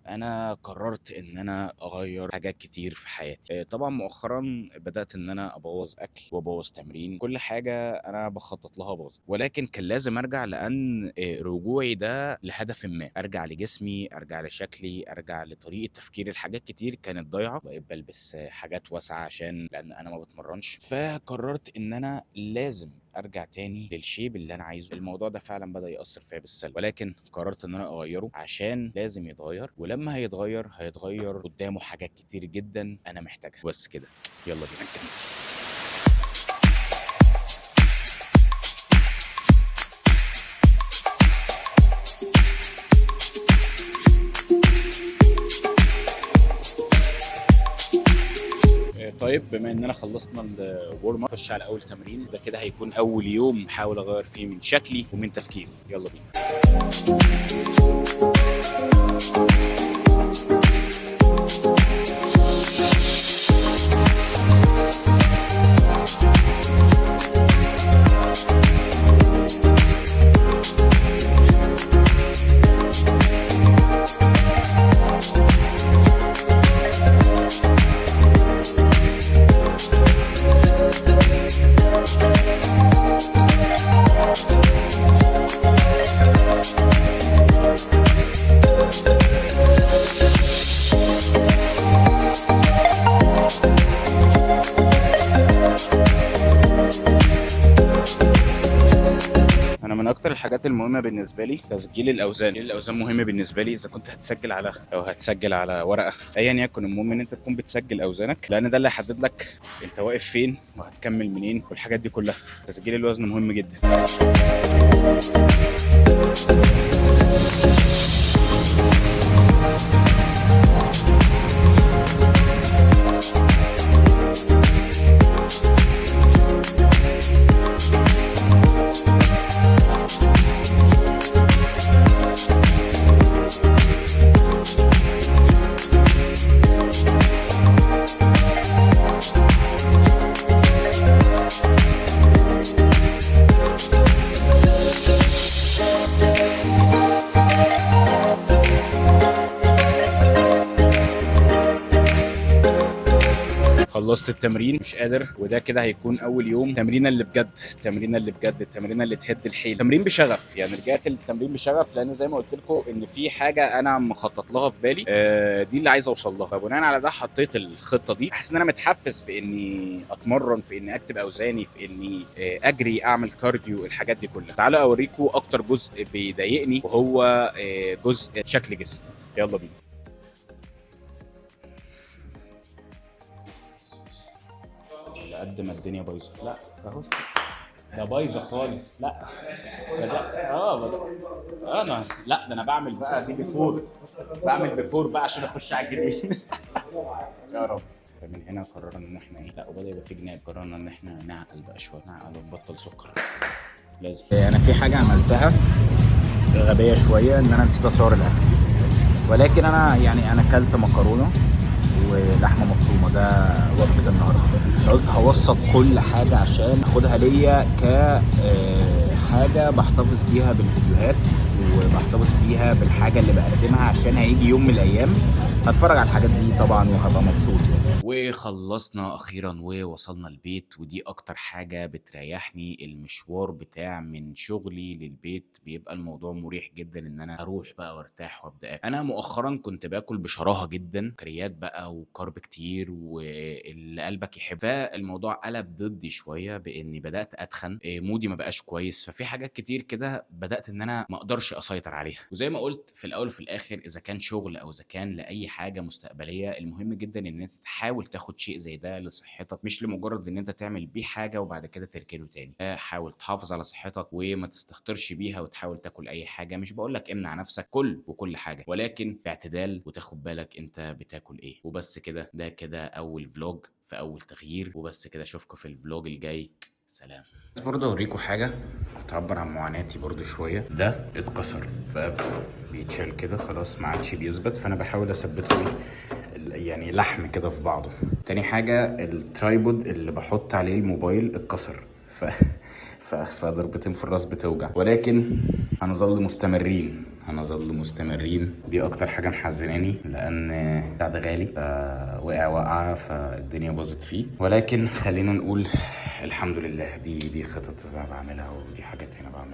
انا قررت ان انا اغير حاجات كتير في حياتي. طبعا مؤخرا بدات ان انا ابوظ اكل وابوظ تمرين، كل حاجه انا بخطط لها باظت، ولكن كان لازم ارجع لان رجوعي ده لهدف ما، ارجع لجسمي، ارجع لشكلي، ارجع لطريقه تفكيري. الحاجات كتير كانت ضايعه، بقيت بلبس حاجات واسعه عشان لان انا ما بتمرنش، فقررت ان انا لازم ارجع تاني للشيب اللي انا عايزه. الموضوع ده فعلا بدا ياثر فيا بالسلب، ولكن قررت ان انا اغيره عشان لازم يتغير، ولما هيتغير قدامه حاجات كتير جدا انا محتاجها. بس كده، يلا بينا نكمل. طيب بما اننا خلصنا الورم اب، نخش على اول تمرين. ده كده هيكون اول يوم احاول اغير فيه من شكلي ومن تفكيري. يلا بينا. انا من اكتر الحاجات المهمه بالنسبه لي تسجيل الاوزان. تسجيل الاوزان مهم بالنسبه لي، اذا كنت هتسجل على او هتسجل على ورقه ايا يكن، المهم ان انت تكون بتسجل اوزانك، لان ده اللي هيحدد لك انت واقف فين وهتكمل منين والحاجات دي كلها. تسجيل الوزن مهم جدا. خلصت التمرين مش قادر، وده كده هيكون اول يوم تمرينه اللي بجد، التمرينه اللي بجد، التمرينه اللي تهد الحيل، تمرين بشغف. يعني رجعت للتمرين بشغف لان زي ما قلت لكم ان في حاجه انا مخطط لها في بالي، دي اللي عايز اوصل لها. فبناء على ده حطيت الخطه دي. حاسس ان انا متحفز في اني اتمرن، في اني اكتب اوزاني، في اني اجري، اعمل كارديو، الحاجات دي كلها. تعالوا اوريكم اكتر جزء بيضايقني، وهو جزء شكل جسمي. يلا بينا. قد ما الدنيا بايظه، لا اهو ده بايظه خالص. لا انا لا، ده انا بعمل بقى دي بيفور، بعمل بيفور بقى عشان اخش على الجديد. يا رب. فمن هنا قررنا ان احنا ايه، لا وبدا يبقى في جنان، قررنا ان احنا نعقل بقى شويه، نعقل ونبطل سكر. لازم. انا في حاجه عملتها غبيه شويه، ان انا نسيت اصور الاكل، ولكن انا يعني انا اكلت مكرونه ولحمه مفرومه، ده وجبه النهارده. قلت هوثق كل حاجه عشان اخدها ليا حاجه بحتفظ بيها بالفيديوهات، وبحتفظ بيها بالحاجه اللي بقدمها، عشان هيجي يوم من الايام هتفرج على الحاجات دي طبعا وهبقى مبسوط يعني. وخلصنا اخيرا ووصلنا البيت، ودي اكتر حاجه بتريحني. المشوار بتاع من شغلي للبيت بيبقى الموضوع مريح جدا، ان انا اروح بقى وارتاح وابدا أكل. انا مؤخرا كنت باكل بشراهه جدا، كريات بقى وكارب كتير واللي قلبك يحب، فالموضوع قلب ضدي شويه باني بدات اتخن، مودي ما بقاش كويس. ففي حاجات كتير كده بدات ان انا ما اقدرش اسيطر عليها. وزي ما قلت في الاول وفي الاخر، اذا كان شغل او اذا كان لاي حاجه مستقبليه، المهم جدا ان انت تحاول تاخد شيء زي ده لصحتك، مش لمجرد ان انت تعمل بيه حاجه وبعد كده تركنه تاني. حاول تحافظ على صحتك وما تستهترش بيها، وتحاول تاكل اي حاجه. مش بقول لك امنع نفسك، كل وكل حاجه، ولكن باعتدال وتاخد بالك انت بتاكل ايه. وبس كده، ده كده اول فلوج في اول تغيير. وبس كده، اشوفكم في الفلوج الجاي. سلام. بس برضه اوريكم حاجه تعبر عن معاناتي برضه شويه. ده اتكسر بقى، بيتشال كده خلاص، ما عادش بيثبت، فانا بحاول اثبته ايه، يعني لحم كده في بعضه. تاني حاجه، الترايبود اللي بحط عليه الموبايل اتكسر، فضربتين في الراس بتوجع، ولكن هنظل مستمرين. دي اكتر حاجه محزناني، لان بتاع ده غالي، وقع وقعه فالدنيا باظت فيه. ولكن خلينا نقول الحمد لله، دي خطط انا بعملها ودي حاجات هنا بعملها.